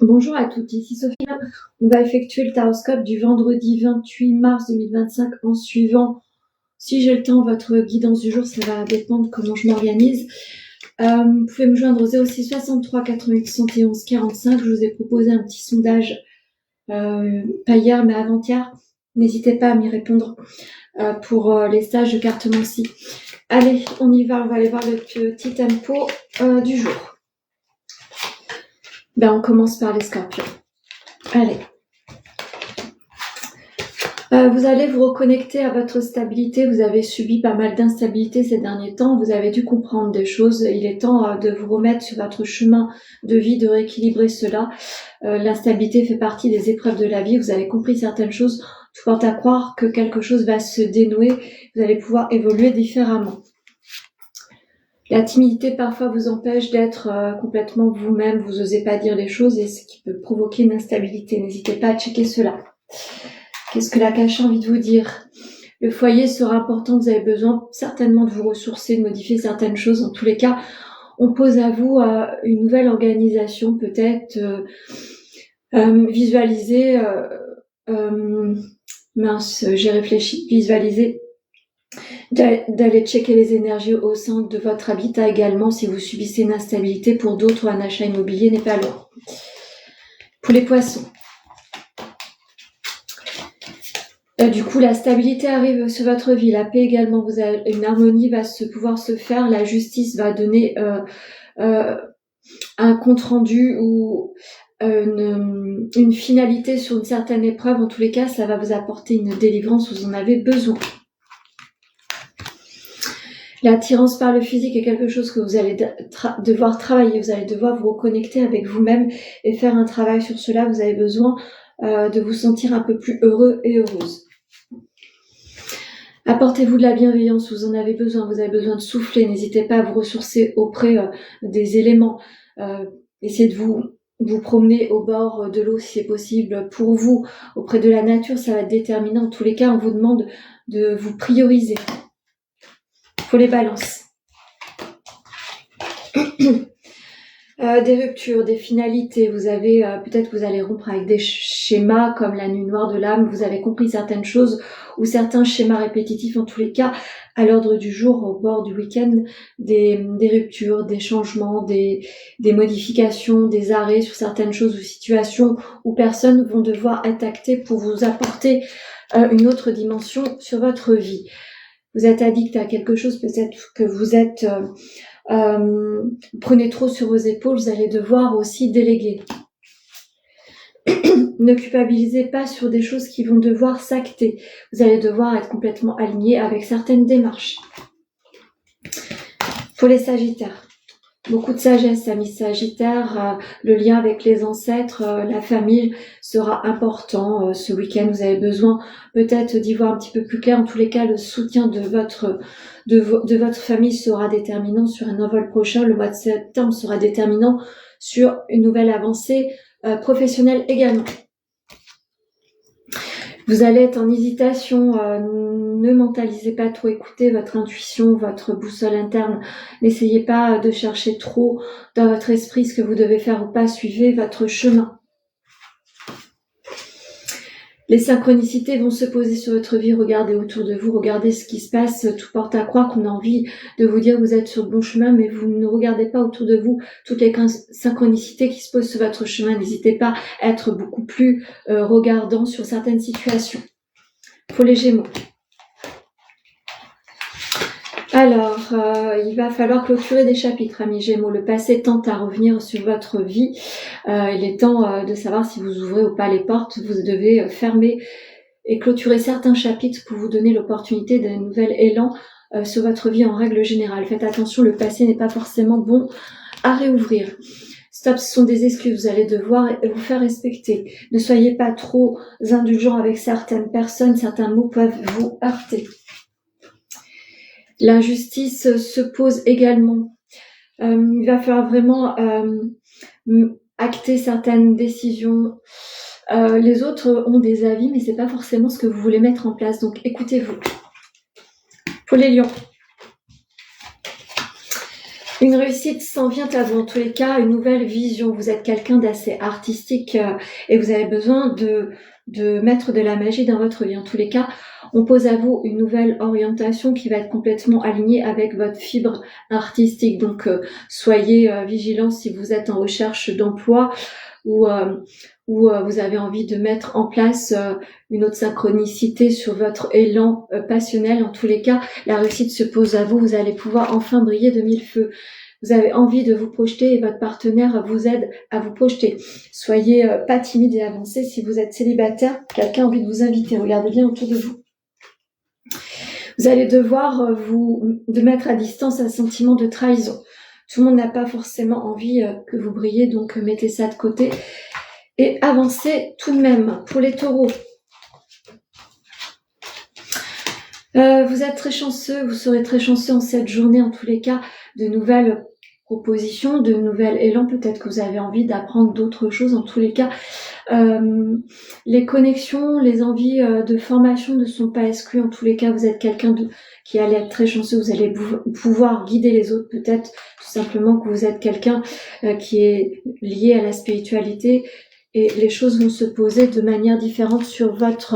Bonjour à toutes, ici Sophie. On va effectuer le taroscope du vendredi 28 mars 2025 en suivant, si j'ai le temps, votre guidance du jour. Ça va dépendre comment je m'organise. Vous pouvez me joindre au 06 63 88 71 45. Je vous ai proposé un petit sondage, pas hier mais avant-hier. N'hésitez pas à m'y répondre pour les stages de cartomancie. Allez, on y va, on va aller voir le petit tempo du jour. On commence par les scorpions. Allez. Vous allez vous reconnecter à votre stabilité. Vous avez subi pas mal d'instabilité ces derniers temps. Vous avez dû comprendre des choses. Il est temps de vous remettre sur votre chemin de vie, de rééquilibrer cela. L'instabilité fait partie des épreuves de la vie. Vous avez compris certaines choses. Tout porte à croire que quelque chose va se dénouer. Vous allez pouvoir évoluer différemment. La timidité parfois vous empêche d'être complètement vous-même. Vous n'osez pas dire les choses et ce qui peut provoquer une instabilité. N'hésitez pas à checker cela. Qu'est-ce que la cache a envie de vous dire? Le foyer sera important, vous avez besoin certainement de vous ressourcer, de modifier certaines choses. En tous les cas, on pose à vous une nouvelle organisation, peut-être visualiser, j'ai réfléchi, visualiser, d'aller checker les énergies au sein de votre habitat également. Si vous subissez une instabilité, pour d'autres, un achat immobilier n'est pas loin. Pour les poissons. Du coup, la stabilité arrive sur votre vie, la paix également. Vous avez une harmonie va pouvoir se faire. La justice va donner un compte rendu ou une finalité sur une certaine épreuve. En tous les cas, ça va vous apporter une délivrance où vous en avez besoin. L'attirance par le physique est quelque chose que vous allez devoir travailler. Vous allez devoir vous reconnecter avec vous-même et faire un travail sur cela. Vous avez besoin de vous sentir un peu plus heureux et heureuse. Apportez-vous de la bienveillance, vous en avez besoin. Vous avez besoin de souffler. N'hésitez pas à vous ressourcer auprès des éléments. Essayez de vous promener au bord de l'eau si c'est possible pour vous. Auprès de la nature, ça va être déterminant. En tous les cas, on vous demande de vous prioriser. Pour les balances. Des ruptures, des finalités. Vous avez peut-être que vous allez rompre avec des schémas comme la nuit noire de l'âme. Vous avez compris certaines choses ou certains schémas répétitifs. En tous les cas, à l'ordre du jour, au bord du week-end, des ruptures, des changements, des modifications, des arrêts sur certaines choses ou situations où personnes vont devoir être actées pour vous apporter une autre dimension sur votre vie. Vous êtes addict à quelque chose, peut-être que vous êtes prenez trop sur vos épaules, vous allez devoir aussi déléguer. Ne culpabilisez pas sur des choses qui vont devoir s'acter. Vous allez devoir être complètement aligné avec certaines démarches. Pour les sagittaires, beaucoup de sagesse, amis sagittaires, le lien avec les ancêtres, la famille sera important ce week-end. Vous avez besoin peut-être d'y voir un petit peu plus clair. En tous les cas, le soutien de votre famille sera déterminant sur un envol prochain. Le mois de septembre sera déterminant sur une nouvelle avancée professionnelle également. Vous allez être en hésitation, ne mentalisez pas trop, écoutez votre intuition, votre boussole interne. N'essayez pas de chercher trop dans votre esprit ce que vous devez faire ou pas, suivez votre chemin. Les synchronicités vont se poser sur votre vie, regardez autour de vous, regardez ce qui se passe, tout porte à croire qu'on a envie de vous dire que vous êtes sur le bon chemin, mais vous ne regardez pas autour de vous toutes les synchronicités qui se posent sur votre chemin. N'hésitez pas à être beaucoup plus regardant sur certaines situations. Pour les Gémeaux. Alors, il va falloir clôturer des chapitres, amis Gémeaux. Le passé tente à revenir sur votre vie. Il est temps de savoir si vous ouvrez ou pas les portes. Vous devez fermer et clôturer certains chapitres pour vous donner l'opportunité d'un nouvel élan sur votre vie en règle générale. Faites attention, le passé n'est pas forcément bon à réouvrir. Stop, ce sont des excuses, vous allez devoir vous faire respecter. Ne soyez pas trop indulgents avec certaines personnes, certains mots peuvent vous heurter. L'injustice se pose également. Il va falloir vraiment acter certaines décisions. Les autres ont des avis, mais c'est pas forcément ce que vous voulez mettre en place. Donc, écoutez-vous. Pour les lions. Une réussite s'en vient à vous, en tous les cas, une nouvelle vision. Vous êtes quelqu'un d'assez artistique et vous avez besoin de mettre de la magie dans votre vie. En tous les cas, on pose à vous une nouvelle orientation qui va être complètement alignée avec votre fibre artistique. Donc, soyez vigilants si vous êtes en recherche d'emploi ou vous avez envie de mettre en place une autre synchronicité sur votre élan passionnel. En tous les cas, la réussite se pose à vous. Vous allez pouvoir enfin briller de mille feux. Vous avez envie de vous projeter et votre partenaire vous aide à vous projeter. Soyez pas timide et avancez. Si vous êtes célibataire, quelqu'un a envie de vous inviter. Regardez bien autour de vous. Vous allez devoir de mettre à distance un sentiment de trahison. Tout le monde n'a pas forcément envie que vous brillez, donc mettez ça de côté. Et avancez tout de même. Pour les taureaux, vous êtes très chanceux, vous serez très chanceux en cette journée, en tous les cas, de nouvelles propositions, de nouvel élan. Peut-être que vous avez envie d'apprendre d'autres choses. En tous les cas, les connexions, les envies de formation ne sont pas exclues. En tous les cas, vous êtes quelqu'un qui allait être très chanceux. Vous allez pouvoir guider les autres. Peut-être tout simplement que vous êtes quelqu'un qui est lié à la spiritualité et les choses vont se poser de manière différente sur votre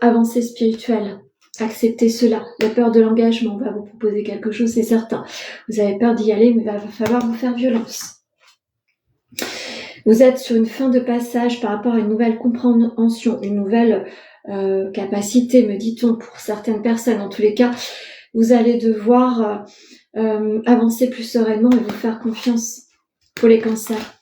avancée spirituelle. Acceptez cela. La peur de l'engagement va vous proposer quelque chose, c'est certain. Vous avez peur d'y aller, mais il va falloir vous faire violence. Vous êtes sur une fin de passage par rapport à une nouvelle compréhension, une nouvelle capacité, me dit-on, pour certaines personnes. En tous les cas, vous allez devoir avancer plus sereinement et vous faire confiance. Pour les cancers,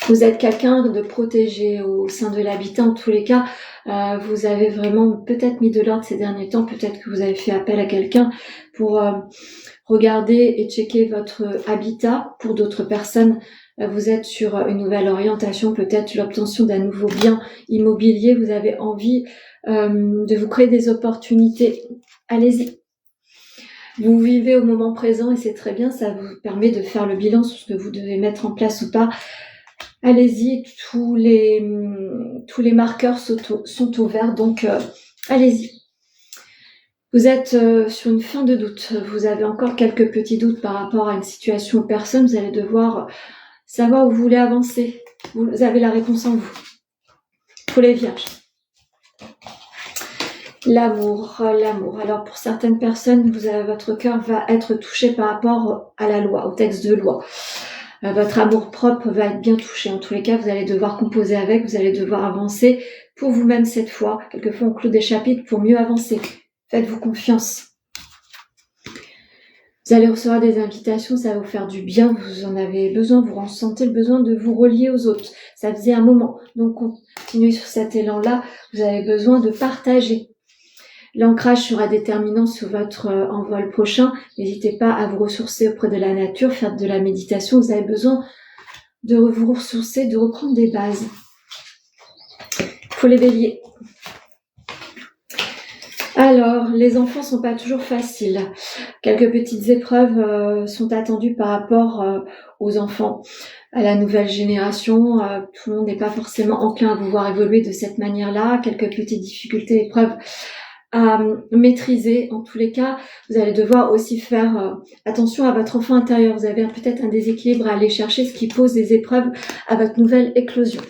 vous êtes quelqu'un de protégé au sein de l'habitat. En tous les cas, vous avez vraiment peut-être mis de l'ordre ces derniers temps. Peut-être que vous avez fait appel à quelqu'un pour regarder et checker votre habitat. Pour d'autres personnes, vous êtes sur une nouvelle orientation, peut-être l'obtention d'un nouveau bien immobilier. Vous avez envie de vous créer des opportunités. Allez-y. Vous vivez au moment présent et c'est très bien. Ça vous permet de faire le bilan sur ce que vous devez mettre en place ou pas. Allez-y, tous les marqueurs sont au vert, donc allez-y. Vous êtes sur une fin de doute. Vous avez encore quelques petits doutes par rapport à une situation ou personne. Vous allez devoir savoir où vous voulez avancer. Vous avez la réponse en vous. Pour les vierges. L'amour. Alors pour certaines personnes, votre cœur va être touché par rapport à la loi, au texte de loi. Votre amour-propre va être bien touché. En tous les cas, vous allez devoir composer avec, vous allez devoir avancer pour vous-même cette fois. Quelquefois, on clôt des chapitres pour mieux avancer. Faites-vous confiance. Vous allez recevoir des invitations, ça va vous faire du bien, vous en avez besoin, vous ressentez le besoin de vous relier aux autres. Ça faisait un moment. Donc, continuez sur cet élan-là. Vous avez besoin de partager. L'ancrage sera déterminant sur votre envol prochain. N'hésitez pas à vous ressourcer auprès de la nature, faire de la méditation. Vous avez besoin de vous ressourcer, de reprendre des bases. Pour les béliers. Alors, les enfants sont pas toujours faciles. Quelques petites épreuves sont attendues par rapport aux enfants, à la nouvelle génération. Tout le monde n'est pas forcément enclin à vous voir évoluer de cette manière-là. Quelques petites difficultés, épreuves à maîtriser. En tous les cas, vous allez devoir aussi faire attention à votre enfant intérieur. Vous avez peut-être un déséquilibre à aller chercher, ce qui pose des épreuves à votre nouvelle éclosion.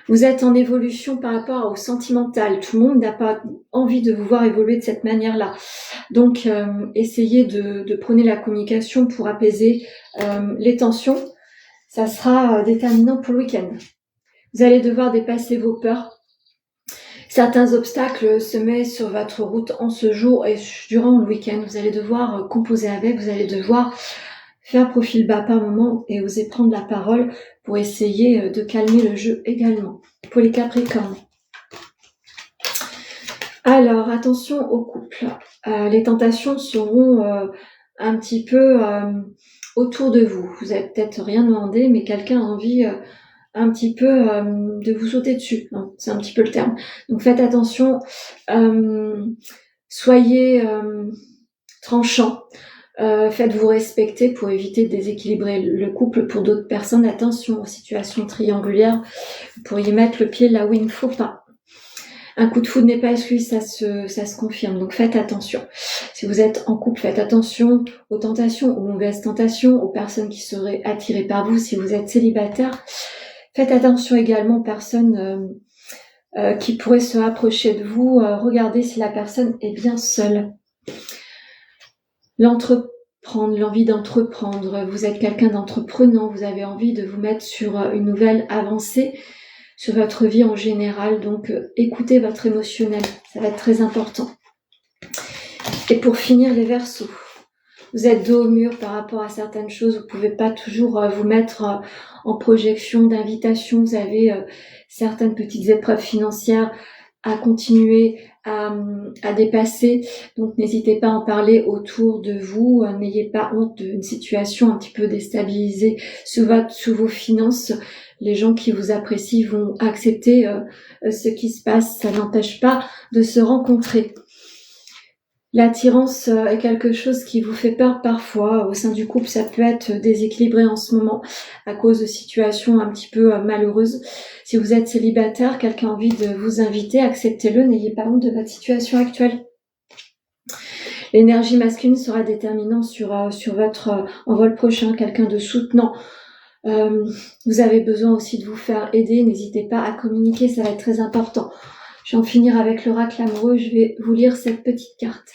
Vous êtes en évolution par rapport au sentimental. Tout le monde n'a pas envie de vous voir évoluer de cette manière-là. Donc, essayez de prôner la communication pour apaiser les tensions. Ça sera déterminant pour le week-end. Vous allez devoir dépasser vos peurs. Certains obstacles se mettent sur votre route en ce jour et durant le week-end. Vous allez devoir composer avec, vous allez devoir faire profil bas par moment et oser prendre la parole pour essayer de calmer le jeu également. Pour les Capricornes. Alors, attention au couple. Les tentations seront un petit peu autour de vous. Vous n'avez peut-être rien demandé, mais quelqu'un a envie un petit peu de vous sauter dessus. Hein, c'est un petit peu le terme. Donc faites attention. Soyez tranchant. Faites-vous respecter pour éviter de déséquilibrer le couple. Pour d'autres personnes, attention aux situations triangulaires. Vous pourriez mettre le pied là où il ne faut pas. Un coup de foudre n'est pas exclu, ça se confirme. Donc faites attention. Si vous êtes en couple, faites attention aux tentations, aux mauvaises tentations, aux personnes qui seraient attirées par vous. Si vous êtes célibataire, faites attention également aux personnes qui pourraient se rapprocher de vous. Regardez si la personne est bien seule. L'envie d'entreprendre. Vous êtes quelqu'un d'entreprenant. Vous avez envie de vous mettre sur une nouvelle avancée sur votre vie en général. Donc, écoutez votre émotionnel. Ça va être très important. Et pour finir, les Verseaux. Vous êtes dos au mur par rapport à certaines choses. Vous pouvez pas toujours vous mettre en projection d'invitation. Vous avez certaines petites épreuves financières à continuer à dépasser. Donc, n'hésitez pas à en parler autour de vous. N'ayez pas honte d'une situation un petit peu déstabilisée sur vos finances. Les gens qui vous apprécient vont accepter ce qui se passe. Ça n'empêche pas de se rencontrer. L'attirance est quelque chose qui vous fait peur parfois. Au sein du couple, ça peut être déséquilibré en ce moment à cause de situations un petit peu malheureuses. Si vous êtes célibataire, quelqu'un a envie de vous inviter, acceptez-le, n'ayez pas honte de votre situation actuelle. L'énergie masculine sera déterminante sur votre envol prochain, quelqu'un de soutenant. Vous avez besoin aussi de vous faire aider, n'hésitez pas à communiquer, ça va être très important. Je vais en finir avec l'oracle amoureux, je vais vous lire cette petite carte.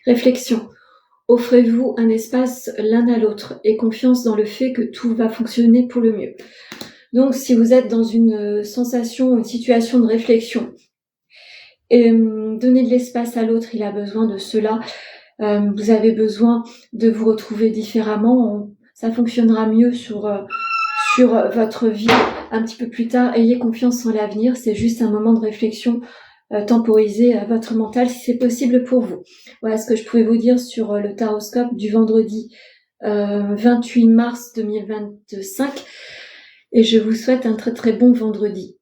Réflexion. Offrez-vous un espace l'un à l'autre et confiance dans le fait que tout va fonctionner pour le mieux. Donc, si vous êtes dans une sensation, une situation de réflexion, et donnez de l'espace à l'autre, il a besoin de cela. Vous avez besoin de vous retrouver différemment. Ça fonctionnera mieux sur votre vie un petit peu plus tard. Ayez confiance en l'avenir. C'est juste un moment de réflexion. Temporiser votre mental si c'est possible pour vous. Voilà ce que je pouvais vous dire sur le taroscope du vendredi 28 mars 2025 et je vous souhaite un très très bon vendredi.